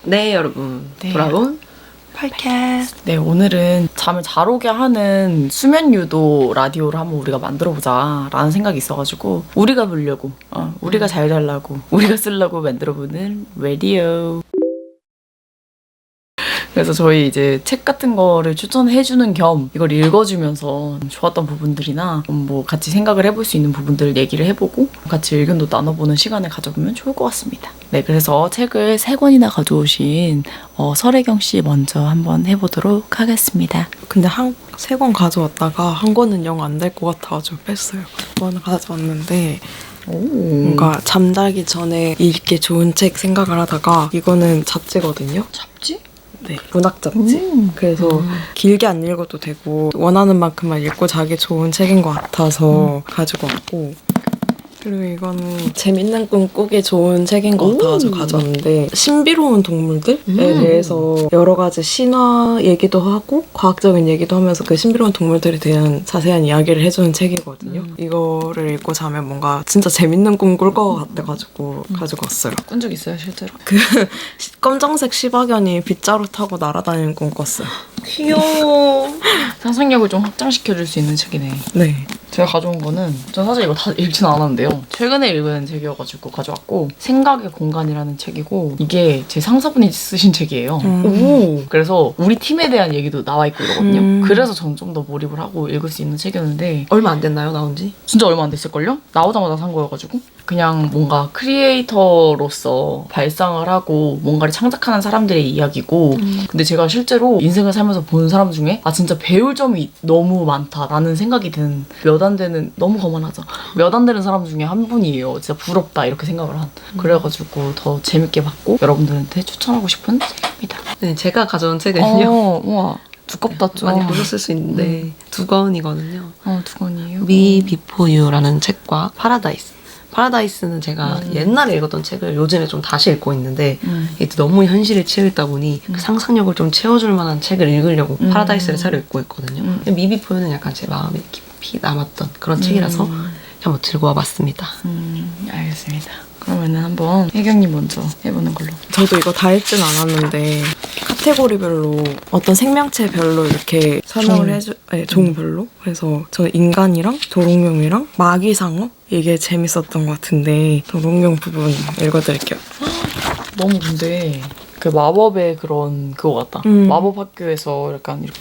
네, 여러분. 네. 돌아온 팟캐스트. 네, 오늘은 잠을 잘 오게 하는 수면 유도 라디오를 한번 우리가 만들어보자 라는 생각이 있어가지고 우리가 보려고 우리가 잘 자려고 우리가 쓰려고 만들어보는 라디오. 그래서 저희 이제 책 같은 거를 추천해주는 겸 이걸 읽어주면서 좋았던 부분들이나 뭐 같이 생각을 해볼 수 있는 부분들을 얘기를 해보고 같이 의견도 나눠보는 시간을 가져보면 좋을 것 같습니다. 네, 그래서 책을 3권이나 가져오신 설혜경 씨 먼저 한번 해보도록 하겠습니다. 근데 3권 가져왔다가 한 권은 영 안 될 것 같아가지고 뺐어요. 2권 가져왔는데 뭔가 잠자기 전에 읽기 좋은 책 생각을 하다가 이거는 잡지거든요. 잡지? 네, 문학 잡지. 그래서 길게 안 읽어도 되고 원하는 만큼만 읽고 자기 좋은 책인 것 같아서 가지고 왔고, 그리고 이거는 재밌는 꿈 꾸기 좋은 책인 것 같아서 가져왔는데, 신비로운 동물들에 대해서 여러 가지 신화 얘기도 하고 과학적인 얘기도 하면서 그 신비로운 동물들에 대한 자세한 이야기를 해주는 책이거든요. 이거를 읽고 자면 뭔가 진짜 재밌는 꿈 꿀 것 같아가지고 가지고 왔어요. 꾼 적 있어요, 실제로? 검정색 시바견이 빗자루 타고 날아다니는 꿈 꿨어요. 귀여워. 상상력을 좀 확장시켜줄 수 있는 책이네. 네. 제가 가져온 거는 전 사실 이거 다 읽지는 않았는데요. 최근에 읽은 책이어가지고 가져왔고, 생각의 공간이라는 책이고, 이게 제 상사분이 쓰신 책이에요. 오. 그래서 우리 팀에 대한 얘기도 나와 있고 이러거든요. 그래서 전 좀 더 몰입을 하고 읽을 수 있는 책이었는데 얼마 안 됐나요, 나온 지? 진짜 얼마 안 됐을걸요? 나오자마자 산 거여가지고 그냥 뭔가 크리에이터로서 발상을 하고 뭔가를 창작하는 사람들의 이야기고, 근데 제가 실제로 인생을 살면서 본 사람 중에 진짜 배울 점이 너무 많다라는 생각이 드는, 몇 안 되는, 너무 거만하죠. 몇 안 되는 사람 중에 한 분이에요. 진짜 부럽다 이렇게 생각을 한. 그래가지고 더 재밌게 봤고 여러분들한테 추천하고 싶은 책입니다. 네, 제가 가져온 책은요. 우와. 두껍다 좀. 많이 보셨을 수 있는데 2권이거든요. 2권이에요. Me Before You라는 책과 파라다이스. 파라다이스는 제가 옛날에 읽었던 책을 요즘에 좀 다시 읽고 있는데 이게 너무 현실에 치여있다 보니 그 상상력을 좀 채워줄 만한 책을 읽으려고 파라다이스를 새로 읽고 있거든요. Me Before You는 약간 제 마음에 깊이 남았던 그런 책이라서 한번 들고 와봤습니다. 알겠습니다. 그러면은 한번 혜경님 먼저 해보는 걸로. 저도 이거 다 읽진 않았는데 카테고리별로 어떤 생명체별로 이렇게 설명을 종별로. 그래서 저는 인간이랑 도롱뇽이랑 마귀상어 이게 재밌었던 것 같은데 도롱뇽 부분 읽어드릴게요. 너무 근데 그 마법의 그런 그거 같다. 마법 학교에서 약간 이렇게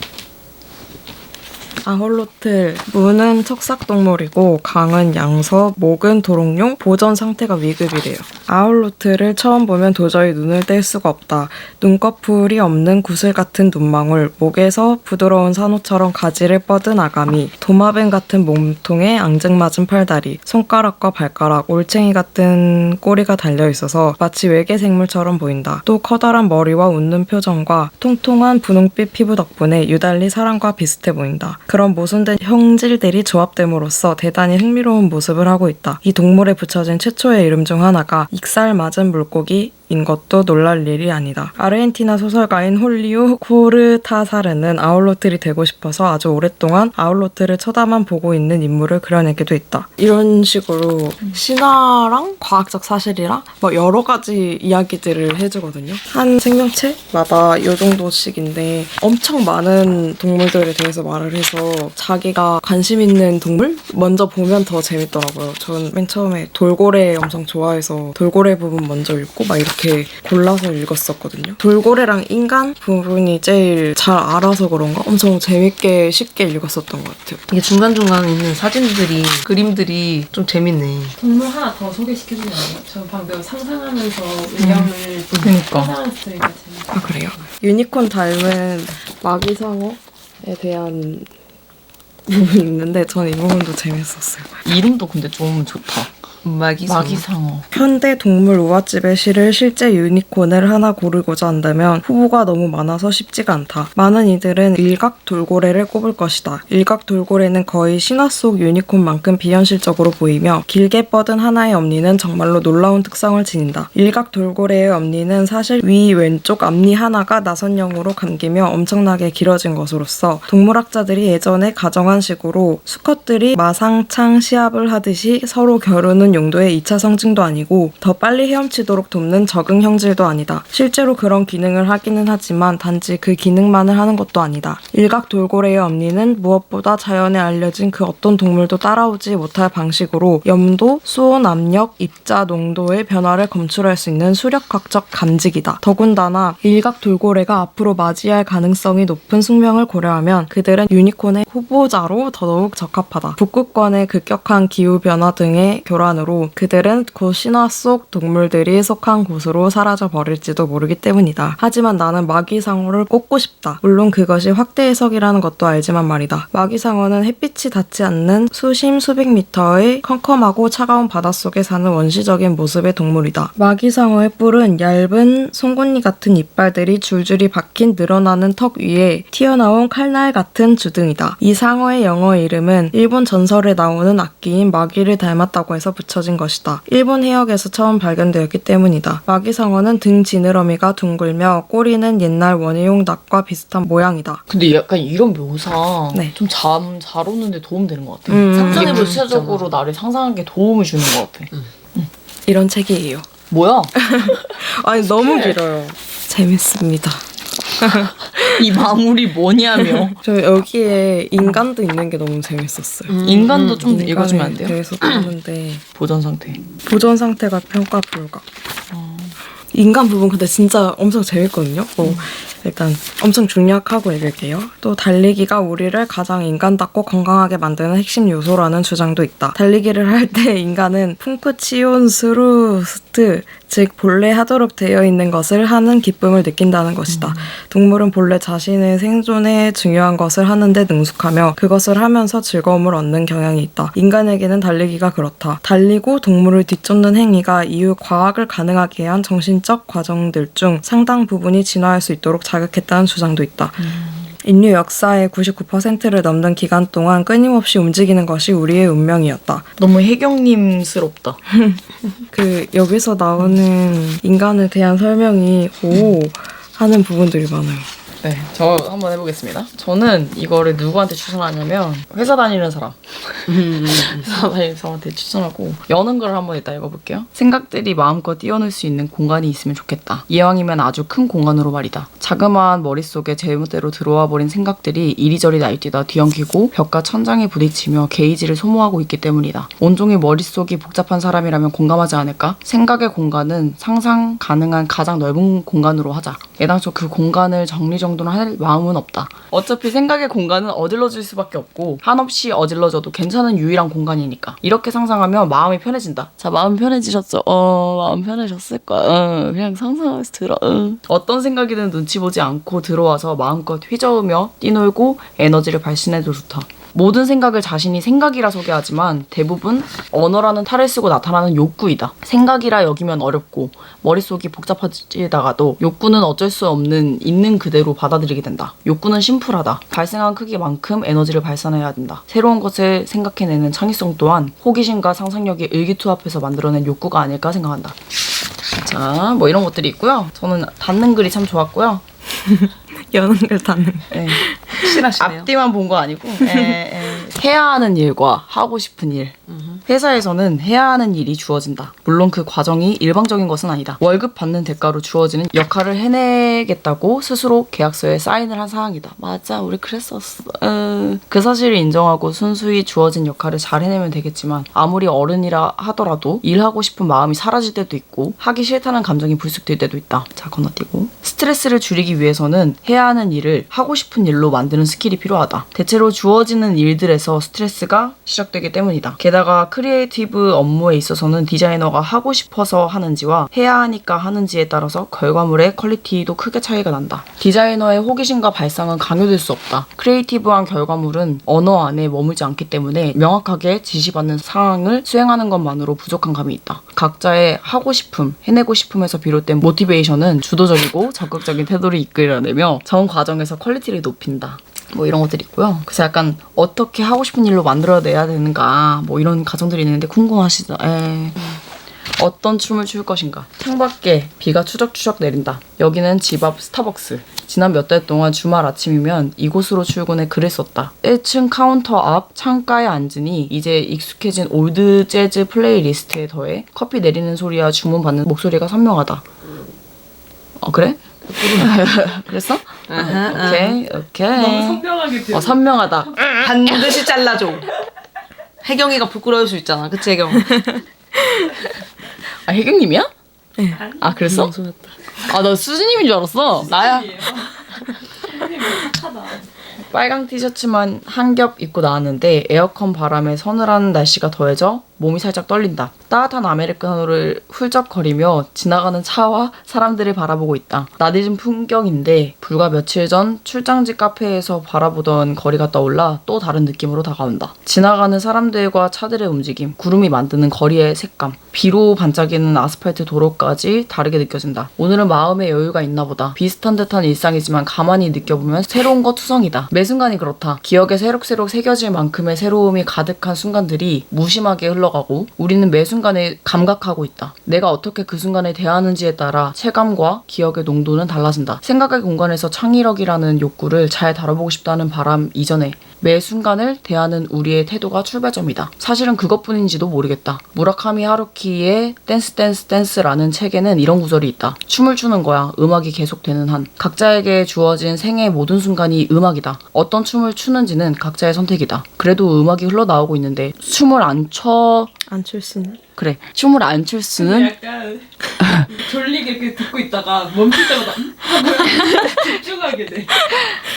아홀로틀, 무는 척삭동물이고 강은 양서, 목은 도롱뇽, 보전 상태가 위급이래요. 아홀로틀을 처음 보면 도저히 눈을 뗄 수가 없다. 눈꺼풀이 없는 구슬 같은 눈망울, 목에서 부드러운 산호처럼 가지를 뻗은 아가미, 도마뱀 같은 몸통에 앙증맞은 팔다리, 손가락과 발가락, 올챙이 같은 꼬리가 달려있어서 마치 외계 생물처럼 보인다. 또 커다란 머리와 웃는 표정과 통통한 분홍빛 피부 덕분에 유달리 사람과 비슷해 보인다. 그런 모순된 형질들이 조합됨으로써 대단히 흥미로운 모습을 하고 있다. 이 동물에 붙여진 최초의 이름 중 하나가 익살 맞은 물고기 인 것도 놀랄 일이 아니다. 아르헨티나 소설가인 홀리우 코르타사르는 아홀로틀이 되고 싶어서 아주 오랫동안 아홀로틀을 쳐다만 보고 있는 인물을 그려내기도 했다. 이런 식으로 신화랑 과학적 사실이랑 뭐 여러 가지 이야기들을 해주거든요. 한 생명체마다 이 정도씩인데 엄청 많은 동물들에 대해서 말을 해서 자기가 관심 있는 동물 먼저 보면 더 재밌더라고요. 전 맨 처음에 돌고래 엄청 좋아해서 돌고래 부분 먼저 읽고 막 이렇게 골라서 읽었었거든요. 돌고래랑 인간 부분이 제일 잘 알아서 그런가 엄청 재밌게 쉽게 읽었었던 것 같아요. 이게 중간중간에 있는 사진들이, 그림들이 좀 재밌네. 동물 하나 더 소개시켜주면 안 돼요? 저 방금 상상하면서 외형을 그니까. 상상한 스토리가 재밌어요. 아, 그래요? 유니콘 닮은 마귀상어에 대한 부분이 있는데 저는 이 부분도 재밌었어요. 이름도 근데 좀 좋다. 마귀상어. 현대 동물 우화집의 실을 실제 유니콘을 하나 고르고자 한다면 후보가 너무 많아서 쉽지가 않다. 많은 이들은 일각 돌고래를 꼽을 것이다. 일각 돌고래는 거의 신화 속 유니콘만큼 비현실적으로 보이며 길게 뻗은 하나의 앞니는 정말로 놀라운 특성을 지닌다. 일각 돌고래의 앞니는 사실 위 왼쪽 앞니 하나가 나선형으로 감기며 엄청나게 길어진 것으로서 동물학자들이 예전에 가정한 식으로 수컷들이 마상창 시합을 하듯이 서로 겨루는 좋은 용도의 2차 성징도 아니고 더 빨리 헤엄치도록 돕는 적응 형질도 아니다. 실제로 그런 기능을 하기는 하지만 단지 그 기능만을 하는 것도 아니다. 일각 돌고래의 엄니는 무엇보다 자연에 알려진 그 어떤 동물도 따라오지 못할 방식으로 염도, 수온 압력, 입자 농도의 변화를 검출할 수 있는 수력학적 감직이다. 더군다나 일각 돌고래가 앞으로 맞이할 가능성이 높은 숙명을 고려하면 그들은 유니콘의 후보자로 더더욱 적합하다. 북극권의 급격한 기후변화 등의 교란으로 그들은 곧 신화 속 동물들이 속한 곳으로 사라져 버릴지도 모르기 때문이다. 하지만 나는 마귀상어를 꼽고 싶다. 물론 그것이 확대 해석이라는 것도 알지만 말이다. 마귀상어는 햇빛이 닿지 않는 수심 수백 미터의 컴컴하고 차가운 바닷속에 사는 원시적인 모습의 동물이다. 마귀상어의 뿔은 얇은 송곳니 같은 이빨들이 줄줄이 박힌 늘어나는 턱 위에 튀어나온 칼날 같은 주둥이다. 이 상어의 영어 이름은 일본 전설에 나오는 악기인 마귀를 닮았다고 해서 붙여진 것이다. 일본 해역에서 처음 발견되었기 때문이다. 마귀상어는 등 지느러미가 둥글며 꼬리는 옛날 원예용 낫과 비슷한 모양이다. 근데 약간 이런 묘사 네. 좀 잠 잘 오는데 도움 되는 것 같아. 상상해볼 이게 수 구체적으로 나를 상상하는 게 도움을 주는 것 같아. 이런 책이에요. 뭐야? 아니 너무 길어요. 재밌습니다. 이 마무리 뭐냐며. 저 여기에 인간도 있는 게 너무 재밌었어요. 인간도 좀 인간에 읽어주면 안 돼요? 대해서 하는데 보전 상태. 보존 상태가 평가 불가. 인간 부분 근데 진짜 엄청 재밌거든요. 일단 엄청 중략하고 읽을게요. 또 달리기가 우리를 가장 인간답고 건강하게 만드는 핵심 요소라는 주장도 있다. 달리기를 할 때 인간은 풍크치온스루스트 즉 본래 하도록 되어 있는 것을 하는 기쁨을 느낀다는 것이다. 동물은 본래 자신의 생존에 중요한 것을 하는데 능숙하며 그것을 하면서 즐거움을 얻는 경향이 있다. 인간에게는 달리기가 그렇다. 달리고 동물을 뒤쫓는 행위가 이후 과학을 가능하게 한 정신적 과정들 중 상당 부분이 진화할 수 있도록 자극했다는 주장도 있다. 인류 역사의 99%를 넘는 기간 동안 끊임없이 움직이는 것이 우리의 운명이었다. 너무 혜경님스럽다. 여기서 나오는 인간에 대한 설명이 하는 부분들이 많아요. 네, 저 한번 해보겠습니다. 저는 이거를 누구한테 추천하냐면 회사 다니는 사람. 회사 다니는 사람한테 추천하고 여는 걸 한번 일단 읽어볼게요. 생각들이 마음껏 뛰어놀 수 있는 공간이 있으면 좋겠다. 이왕이면 아주 큰 공간으로 말이다. 자그마한 머릿속에 제멋대로 들어와 버린 생각들이 이리저리 날뛰다 뒤엉키고 벽과 천장에 부딪히며 게이지를 소모하고 있기 때문이다. 온종일 머릿속이 복잡한 사람이라면 공감하지 않을까? 생각의 공간은 상상 가능한 가장 넓은 공간으로 하자. 애당초 그 공간을 정리정돈을 할 마음은 없다. 어차피 생각의 공간은 어질러질 수밖에 없고 한없이 어질러져도 괜찮은 유일한 공간이니까. 이렇게 상상하면 마음이 편해진다. 자, 마음 편해지셨죠? 마음 편해졌을 거야. 그냥 상상하면서 들어. 어떤 생각이든 눈치 보지 않고 들어와서 마음껏 휘저으며 뛰놀고 에너지를 발신해도 좋다. 모든 생각을 자신이 생각이라 소개하지만 대부분 언어라는 탈을 쓰고 나타나는 욕구이다. 생각이라 여기면 어렵고 머릿속이 복잡해지다가도 욕구는 어쩔 수 없는 있는 그대로 받아들이게 된다. 욕구는 심플하다. 발생한 크기만큼 에너지를 발산해야 된다. 새로운 것을 생각해내는 창의성 또한 호기심과 상상력이 의기투합해서 만들어낸 욕구가 아닐까 생각한다. 자, 뭐 이런 것들이 있고요. 저는 닫는 글이 참 좋았고요. 여는 걸 닫는. 네. 확실하시네요. 앞뒤만 본 거 아니고 해야 하는 일과 하고 싶은 일. 회사에서는 해야 하는 일이 주어진다. 물론 그 과정이 일방적인 것은 아니다. 월급 받는 대가로 주어지는 역할을 해내겠다고 스스로 계약서에 사인을 한 사항이다. 맞아, 우리 그랬었어. 그 사실을 인정하고 순수히 주어진 역할을 잘 해내면 되겠지만 아무리 어른이라 하더라도 일하고 싶은 마음이 사라질 때도 있고 하기 싫다는 감정이 불쑥될 때도 있다. 자, 건너뛰고. 스트레스를 줄이기 위해서는 해야 하는 일을 하고 싶은 일로 만드는 스킬이 필요하다. 대체로 주어지는 일들에서 스트레스가 시작되기 때문이다. 게다가 크리에이티브 업무에 있어서는 디자이너가 하고 싶어서 하는지와 해야 하니까 하는지에 따라서 결과물의 퀄리티도 크게 차이가 난다. 디자이너의 호기심과 발상은 강요될 수 없다. 크리에이티브한 결과물은 언어 안에 머물지 않기 때문에 명확하게 지시받는 사항을 수행하는 것만으로 부족한 감이 있다. 각자의 하고 싶음, 해내고 싶음에서 비롯된 모티베이션은 주도적이고 적극적인 태도를 이끌어내며 전 과정에서 퀄리티를 높인다. 뭐 이런 것들이 있고요. 그래서 약간 어떻게 하고 싶은 일로 만들어내야 되는가 뭐 이런 과정들이 있는데 궁금하시죠? 어떤 춤을 출 것인가? 창밖에 비가 추적추적 내린다. 여기는 집 앞 스타벅스. 지난 몇 달 동안 주말 아침이면 이곳으로 출근해 글을 썼다. 1층 카운터 앞 창가에 앉으니 이제 익숙해진 올드 재즈 플레이리스트에 더해 커피 내리는 소리와 주문 받는 목소리가 선명하다. 그래? 그랬어? 오케이. 너무 선명하게 들려. 선명하다. 반드시 잘라줘. 혜경이가 부끄러울 수 있잖아. 그치 혜경? 혜경님이야? 네. 그랬어? 소였다. 나 수진님인 줄 알았어. 나야. 선생님 착하다. 빨강 티셔츠만 한 겹 입고 나왔는데 에어컨 바람에 서늘한 날씨가 더해져 몸이 살짝 떨린다. 따뜻한 아메리카노를 훌쩍거리며 지나가는 차와 사람들을 바라보고 있다. 나디즘 풍경인데 불과 며칠 전 출장지 카페에서 바라보던 거리가 떠올라 또 다른 느낌으로 다가온다. 지나가는 사람들과 차들의 움직임, 구름이 만드는 거리의 색감, 비로 반짝이는 아스팔트 도로까지 다르게 느껴진다. 오늘은 마음의 여유가 있나 보다. 비슷한 듯한 일상이지만 가만히 느껴보면 새로운 것 투성이다. 매 순간이 그렇다. 기억에 새록새록 새겨질 만큼의 새로움이 가득한 순간들이 무심하게 흘러가고 우리는 매 순간에 감각하고 있다. 내가 어떻게 그 순간에 대하는지에 따라 체감과 기억의 농도는 달라진다. 생각의 공간에서 창의력이라는 욕구를 잘 다뤄보고 싶다는 바람 이전에 매 순간을 대하는 우리의 태도가 출발점이다. 사실은 그것뿐인지도 모르겠다. 무라카미 하루키의 댄스 댄스 댄스라는 책에는 이런 구절이 있다. 춤을 추는 거야. 음악이 계속되는 한. 각자에게 주어진 생애의 모든 순간이 음악이다. 어떤 춤을 추는지는 각자의 선택이다. 그래도 음악이 흘러나오고 있는데 춤을 안 춰... 안 출 수는? 그래. 춤을 안 출 수는 약간 졸리게 이렇게 듣고 있다가 멈출 때마다 하고 집중하게 돼.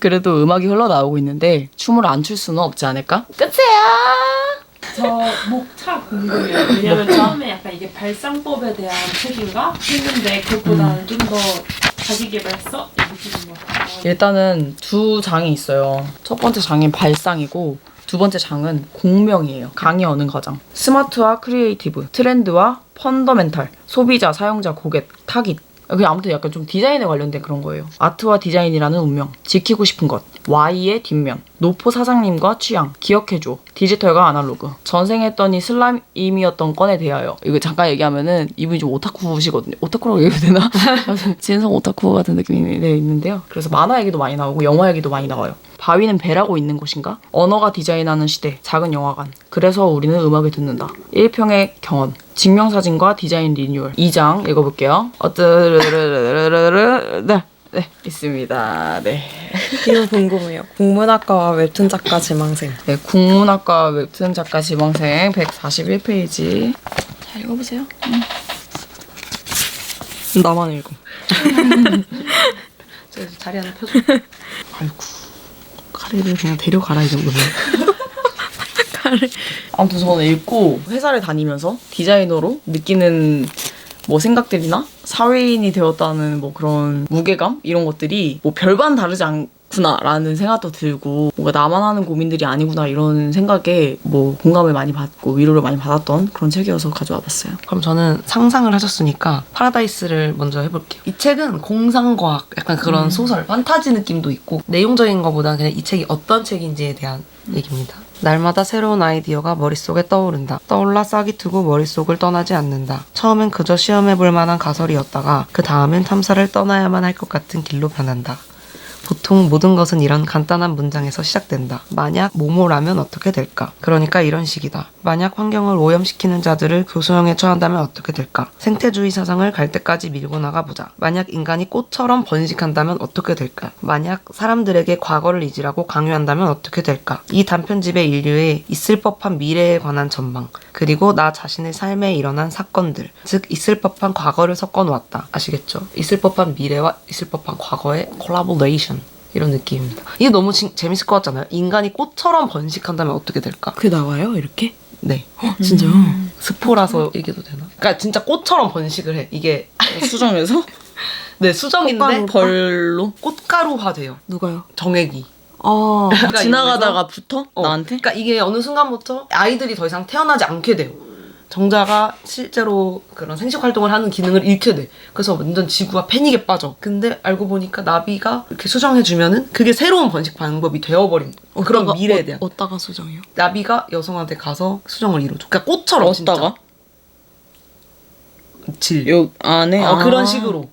그래도 음악이 흘러나오고 있는데 춤을 안 출 수는 없지 않을까? 저 목차 궁금해요. 왜냐면 처음에 약간 이게 발상법에 대한 책인가 했는데 그것보다는 좀 더 자기계발서 이 느낌인 것 같아요. 일단은 두 장이 있어요. 첫 번째 장인 발상이고 두 번째 장은 공명이에요. 강의 어는 과정. 스마트와 크리에이티브, 트렌드와 펀더멘탈, 소비자, 사용자, 고객, 타깃. 그냥 아무튼 약간 좀 디자인에 관련된 그런 거예요. 아트와 디자인이라는 운명, 지키고 싶은 것, Y의 뒷면, 노포 사장님과 취향, 기억해줘, 디지털과 아날로그, 전생했더니 슬라임이었던 건에 대하여. 이거 잠깐 얘기하면은 이분이 좀 오타쿠시거든요. 오타쿠라고 얘기해도 되나? 진성 오타쿠 같은 느낌이 있는데요. 그래서 만화 얘기도 많이 나오고 영화 얘기도 많이 나와요. 바위는 배라고 있는 곳인가? 언어가 디자인하는 시대, 작은 영화관. 그래서 우리는 음악을 듣는다. 1평의 경험, 증명사진과 디자인 리뉴얼. 2장 읽어볼게요. 네, 있습니다. 네. 이거 궁금해요. 국문학과와 웹툰 작가 지망생. 네, 국문학과 웹툰 작가 지망생 141페이지. 잘 읽어보세요. 나만 읽어. 자리 하나 펴줘. 아이고. 카레를 그냥 데려가라 이 정도면. 아무튼 저는 읽고 회사를 다니면서 디자이너로 느끼는 뭐 생각들이나 사회인이 되었다는 뭐 그런 무게감 이런 것들이 뭐 별반 다르지 않구나라는 생각도 들고 뭔가 나만 하는 고민들이 아니구나 이런 생각에 뭐 공감을 많이 받고 위로를 많이 받았던 그런 책이어서 가져와 봤어요. 그럼 저는 상상을 하셨으니까 파라다이스를 먼저 해볼게요. 이 책은 공상과학, 약간 그런 소설, 판타지 느낌도 있고 내용적인 것보다는 그냥 이 책이 어떤 책인지에 대한 얘기입니다. 날마다 새로운 아이디어가 머릿속에 떠오른다. 떠올라 싹이 트고 머릿속을 떠나지 않는다. 처음엔 그저 시험해볼 만한 가설이었다가 그 다음엔 탐사를 떠나야만 할 것 같은 길로 변한다. 보통 모든 것은 이런 간단한 문장에서 시작된다. 만약 뭐뭐라면 어떻게 될까? 그러니까 이런 식이다. 만약 환경을 오염시키는 자들을 교수형에 처한다면 어떻게 될까? 생태주의 사상을 갈 때까지 밀고 나가보자. 만약 인간이 꽃처럼 번식한다면 어떻게 될까? 만약 사람들에게 과거를 잊으라고 강요한다면 어떻게 될까? 이 단편집의 인류에 있을 법한 미래에 관한 전망, 그리고 나 자신의 삶에 일어난 사건들, 즉 있을 법한 과거를 섞어놓았다. 아시겠죠? 있을 법한 미래와 있을 법한 과거의 콜라보레이션, 이런 느낌입니다. 이게 너무 재밌을 것 같잖아요. 인간이 꽃처럼 번식한다면 어떻게 될까? 그게 나와요? 이렇게? 네. 진짜요? 스포라서 얘기해도 되나? 그러니까 진짜 꽃처럼 번식을 해. 이게 수정에서 네, 수정인데 벌로 꽃가루화 돼요. 누가요? 정액이. 아, 그러니까 지나가다가 붙어? 나한테? 그러니까 이게 어느 순간부터 아이들이 더 이상 태어나지 않게 돼요. 정자가 실제로 그런 생식 활동을 하는 기능을 잃게 돼. 그래서 완전 지구가 패닉에 빠져. 근데 알고 보니까 나비가 이렇게 수정해주면은 그게 새로운 번식 방법이 되어버린 거예요. 그런 미래에 대한. 어디다가 수정해요? 나비가 여성한테 가서 수정을 이루죠. 그러니까 꽃처럼 진짜. 어디다가? 질. 요 안에 그런 식으로.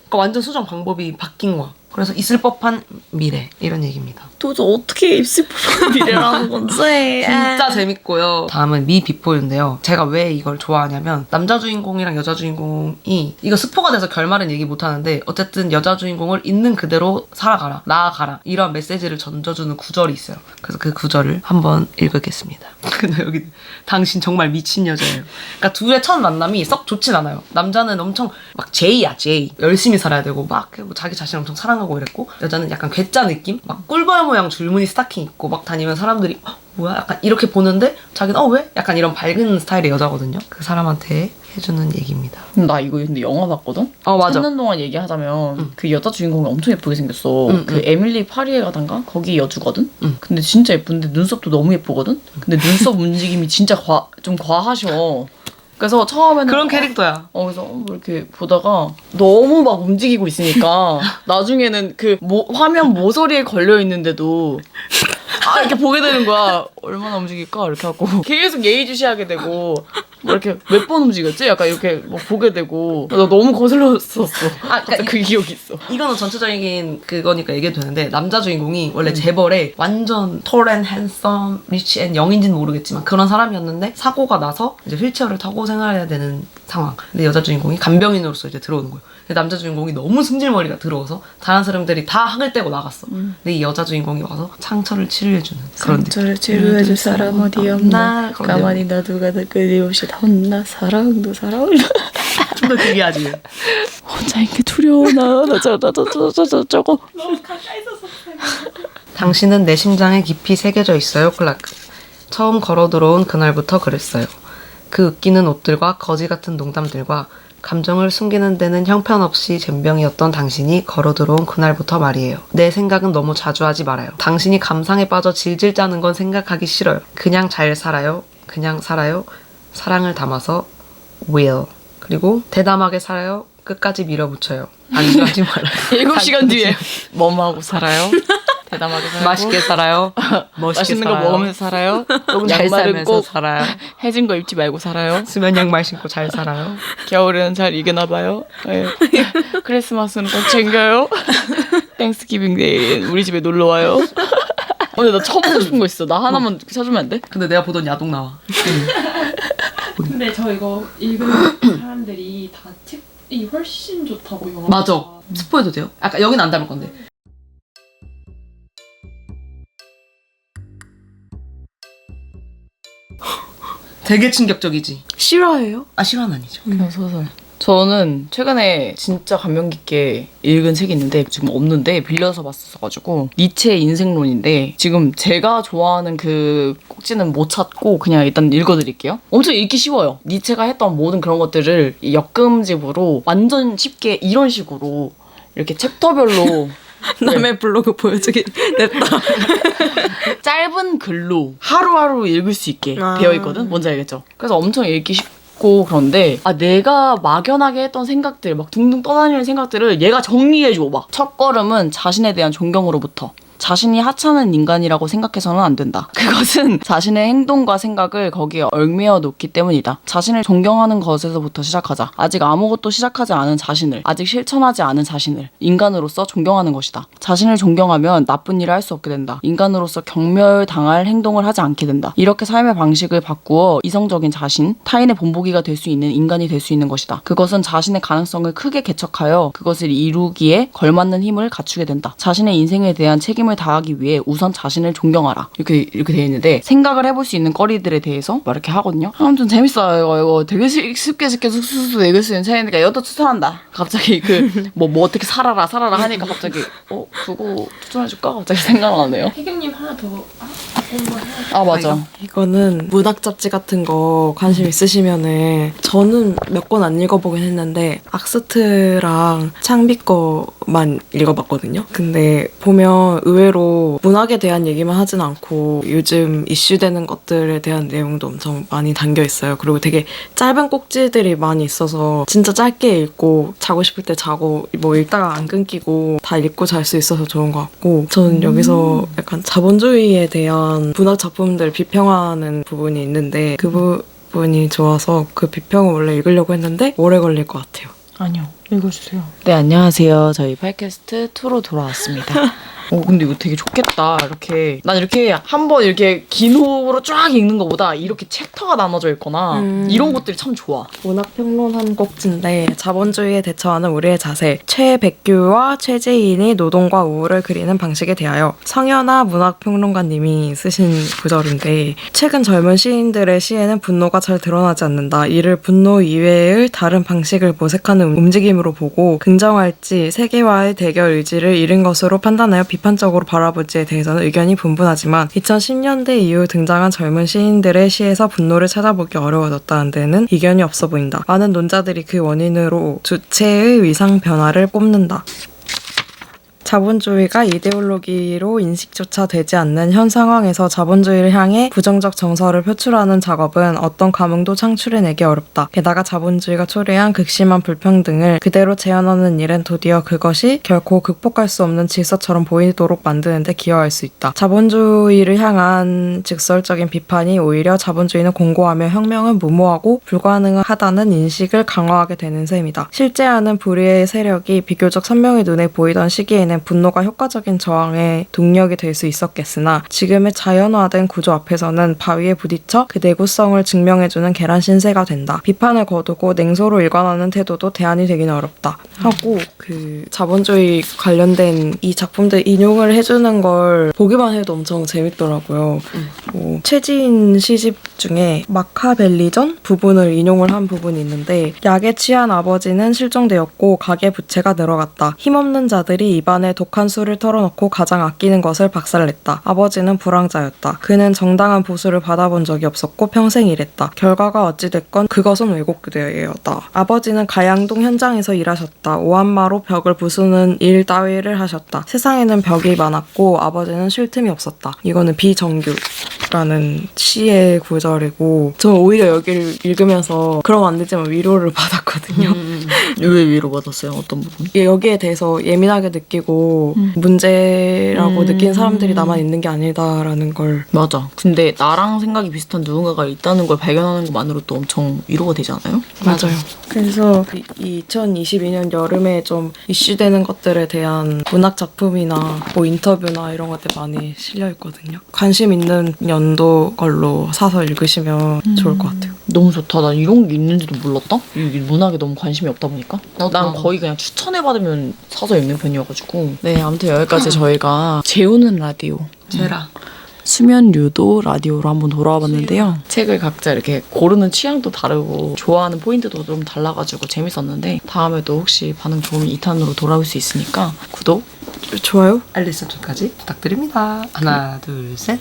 그러니까 완전 수정 방법이 바뀐 거야. 그래서 있을 법한 미래 이런 얘기입니다. 도대체 어떻게 입술 뽑는 미래라는 건지. 진짜 재밌고요. 다음은 미 비포인데요. 제가 왜 이걸 좋아하냐면 남자 주인공이랑 여자 주인공이 이거 스포가 돼서 결말은 얘기 못 하는데 어쨌든 여자 주인공을 있는 그대로 살아가라, 나아가라 이런 메시지를 던져주는 구절이 있어요. 그래서 그 구절을 한번 읽겠습니다. 근데 여기 당신 정말 미친 여자예요. 그러니까 둘의 첫 만남이 썩 좋진 않아요. 남자는 엄청 막 제이야 제이. 열심히 살아야 되고 막 자기 자신을 엄청 사랑하고 이랬고 여자는 약간 괴짜 느낌? 막 꿀벌 모양 줄무늬 스타킹 입고 막 다니면 사람들이 뭐야? 약간 이렇게 보는데 자기는 왜? 약간 이런 밝은 스타일의 여자거든요. 그 사람한테 해주는 얘기입니다. 나 이거 근데 영화 봤거든? 맞아. 찾는 동안 얘기하자면 그 여자 주인공이 엄청 예쁘게 생겼어. 그 에밀리 파리에 가단가? 거기 여주거든? 근데 진짜 예쁜데 눈썹도 너무 예쁘거든? 근데 눈썹 움직임이 진짜 좀 과하셔. 그래서 처음에는 그런 캐릭터야. 그래서 뭐 이렇게 보다가 너무 막 움직이고 있으니까 나중에는 그 화면 모서리에 걸려 있는데도 이렇게 보게 되는 거야. 얼마나 움직일까 이렇게 하고 계속 예의주시하게 되고 뭐 이렇게 몇 번 움직였지? 약간 이렇게 뭐 보게 되고 나 너무 거슬렀었어. 그러니까 그 기억이 있어. 이거는 전체적인 그거니까 얘기해도 되는데 남자 주인공이 원래 재벌에 완전 톨 앤 핸섬 리치 앤 영인지는 모르겠지만 그런 사람이었는데 사고가 나서 이제 휠체어를 타고 생활해야 되는 상황. 근데 여자 주인공이 간병인으로서 이제 들어오는 거예요. 근데 남자 주인공이 너무 승질머리가 들어와서 다른 사람들이 다 학을 떼고 나갔어. 근데 이 여자 주인공이 와서 상처를 치료해주는 그런 상처를 치료해줄 사람 어디 없나. 가만히 놔두가 끊임없이 다 혼나. 사랑도 사랑도. 좀더 특이하지. 혼자인 게 두려워. 나 저거. 너무 가까이서 속상해. 당신은 내 심장에 깊이 새겨져 있어요, 클라크. 처음 걸어 들어온 그날부터 그랬어요. 그 웃기는 옷들과 거지 같은 농담들과 감정을 숨기는 데는 형편없이 젬병이었던 당신이 걸어 들어온 그날부터 말이에요. 내 생각은 너무 자주 하지 말아요. 당신이 감상에 빠져 질질 짜는 건 생각하기 싫어요. 그냥 잘 살아요. 그냥 살아요. 사랑을 담아서 will. 그리고 대담하게 살아요. 끝까지 밀어붙여요. 안주하지 말아요. 7시간 뒤에 뭐하고 살아요? 대담하게 살고 맛있게 살아요. 멋있게 맛있는 살아요. 거 먹으면서 살아요. 꼭 잘 양말은 살면서 꼭 살아요. 해진 거 입지 말고 살아요. 수면 양말 신고 잘 살아요. 겨울에는 잘 이겨나 봐요. 네. 크리스마스는 꼭 챙겨요. 땡스기빙 데이 우리 집에 놀러 와요. 근데 나 처음 보고 싶은 거 있어. 나 하나만 사주면 안 돼? 근데 내가 보던 야동 나와. 근데 저 이거 읽은 사람들이 다 책이 훨씬 좋다고 영화. 맞아. 스포해도 돼요? 아까 여긴 안 닮을 건데. 되게 충격적이지. 싫어해요? 실화는 아니죠. 그냥 소설. 저는 최근에 진짜 감명 깊게 읽은 책이 있는데 지금 없는데 빌려서 봤었어가지고 니체의 인생론인데 지금 제가 좋아하는 그 꼭지는 못 찾고 그냥 일단 읽어드릴게요. 엄청 읽기 쉬워요. 니체가 했던 모든 그런 것들을 이 역금집으로 완전 쉽게 이런 식으로 이렇게 챕터별로 남의 블로그 보여주기 냈다. 짧은 글로 하루하루 읽을 수 있게 아. 되어 있거든. 뭔지 알겠죠? 그래서 엄청 읽기 쉽고 그런데 내가 막연하게 했던 생각들 막 둥둥 떠다니는 생각들을 얘가 정리해줘 막. 첫 걸음은 자신에 대한 존경으로부터. 자신이 하찮은 인간이라고 생각해서는 안 된다. 그것은 자신의 행동과 생각을 거기에 얽매여 놓기 때문이다. 자신을 존경하는 것에서부터 시작하자. 아직 아무것도 시작하지 않은 자신을, 아직 실천하지 않은 자신을 인간으로서 존경하는 것이다. 자신을 존경하면 나쁜 일을 할 수 없게 된다. 인간으로서 경멸당할 행동을 하지 않게 된다. 이렇게 삶의 방식을 바꾸어 이성적인 자신, 타인의 본보기가 될 수 있는 인간이 될 수 있는 것이다. 그것은 자신의 가능성을 크게 개척하여 그것을 이루기에 걸맞는 힘을 갖추게 된다. 자신의 인생에 대한 책임을 다하기 위해 우선 자신을 존경하라. 이렇게 되어 있는데 생각을 해볼 수 있는 거리들에 대해서 막 이렇게 하거든요. 아무튼 재밌어요. 이거 되게 쉽게 쑥쑥 읽을 수 있는 책이니까 이것도 추천한다. 갑자기 뭐 어떻게 살아라 하니까 갑자기 그거 추천해줄까? 갑자기 생각나네요. 혜경님 하나 더 공부해야 아 맞아. 이거는 문학 잡지 같은 거 관심 있으시면은 저는 몇 권 안 읽어보긴 했는데 악스트랑 창비 거만 읽어봤거든요. 근데 보면 의외로 문학에 대한 얘기만 하진 않고 요즘 이슈되는 것들에 대한 내용도 엄청 많이 담겨 있어요. 그리고 되게 짧은 꼭지들이 많이 있어서 진짜 짧게 읽고 자고 싶을 때 자고 뭐 읽다가 안 끊기고 다 읽고 잘 수 있어서 좋은 것 같고 저는 여기서 약간 자본주의에 대한 문학 작품들 비평하는 부분이 있는데 그 부분이 좋아서 그 비평을 원래 읽으려고 했는데 오래 걸릴 것 같아요. 아니요. 읽어주세요. 네, 안녕하세요. 저희 팟캐스트 2로 돌아왔습니다. 근데 이거 되게 좋겠다. 난 이렇게 한번 이렇게 긴 호흡으로 쫙 읽는 것보다 이렇게 챕터가 나눠져 있거나 이런 것들이 참 좋아. 문학평론 한 곡지인데 자본주의에 대처하는 우리의 자세, 최백규와 최재인이 노동과 우울을 그리는 방식에 대하여 성현아 문학평론가님이 쓰신 구절인데 최근 젊은 시인들의 시에는 분노가 잘 드러나지 않는다. 이를 분노 이외의 다른 방식을 모색하는 움직임으로 보고 긍정할지 세계와의 대결 의지를 잃은 것으로 판단하여 비판적으로 바라볼지에 대해서는 의견이 분분하지만 2010년대 이후 등장한 젊은 시인들의 시에서 분노를 찾아보기 어려워졌다는 데는 이견이 없어 보인다. 많은 논자들이 그 원인으로 주체의 위상 변화를 꼽는다. 자본주의가 이데올로기로 인식조차 되지 않는 현 상황에서 자본주의를 향해 부정적 정서를 표출하는 작업은 어떤 감흥도 창출해내기 어렵다. 게다가 자본주의가 초래한 극심한 불평등을 그대로 재현하는 일은 도리어 그것이 결코 극복할 수 없는 질서처럼 보이도록 만드는 데 기여할 수 있다. 자본주의를 향한 직설적인 비판이 오히려 자본주의는 공고하며 혁명은 무모하고 불가능하다는 인식을 강화하게 되는 셈이다. 실제하는 불의의 세력이 비교적 선명히 눈에 보이던 시기에는 분노가 효과적인 저항의 동력이 될 수 있었겠으나 지금의 자연화된 구조 앞에서는 바위에 부딪혀 그 내구성을 증명해주는 계란 신세가 된다. 비판을 거두고 냉소로 일관하는 태도도 대안이 되기는 어렵다. 하고 그 자본주의 관련된 이 작품들 인용을 해주는 걸 보기만 해도 엄청 재밌더라고요. 최지인 시집 중에 마카벨리전 부분을 인용을 한 부분이 있는데 약에 취한 아버지는 실종되었고 가계 부채가 늘어갔다. 힘없는 자들이 입안에 독한 술을 털어놓고 가장 아끼는 것을 박살냈다. 아버지는 불황자였다. 그는 정당한 보수를 받아본 적이 없었고 평생 일했다. 결과가 어찌됐건 그것은 왜곡되었다. 아버지는 가양동 현장에서 일하셨다. 오한마로 벽을 부수는 일 따위를 하셨다. 세상에는 벽이 많았고 아버지는 쉴 틈이 없었다. 이거는 비정규라는 시의 구절이고 저는 오히려 여기를 읽으면서 그러면 안 되지만 위로를 받았거든요. 왜 위로받았어요? 어떤 부분? 여기에 대해서 예민하게 느끼고 문제라고 느끼는 사람들이 나만 있는 게 아니다라는 걸. 맞아. 근데 나랑 생각이 비슷한 누군가가 있다는 걸 발견하는 것만으로도 엄청 위로가 되지 않아요? 맞아요. 그래서 2022년 여름에 좀 이슈되는 것들에 대한 문학 작품이나 뭐 인터뷰나 이런 것들 많이 실려 있거든요. 관심 있는 연도 걸로 사서 읽으시면 좋을 것 같아요. 너무 좋다. 난 이런 게 있는지도 몰랐다. 이 문학에 너무 관심이 없다 보니까. 나도. 난 거의 그냥 추천해받으면 사서 읽는 편이어가지고. 네, 아무튼 여기까지 저희가 재우는 라디오. 제라. 수면 유도 라디오로 한번 돌아와 봤는데요. 책을 각자 이렇게 고르는 취향도 다르고 좋아하는 포인트도 좀 달라가지고 재밌었는데 다음에도 혹시 반응 좋으면 2탄으로 돌아올 수 있으니까 구독, 좋아요? 알림 설정까지 부탁드립니다. 하나, 둘, 셋.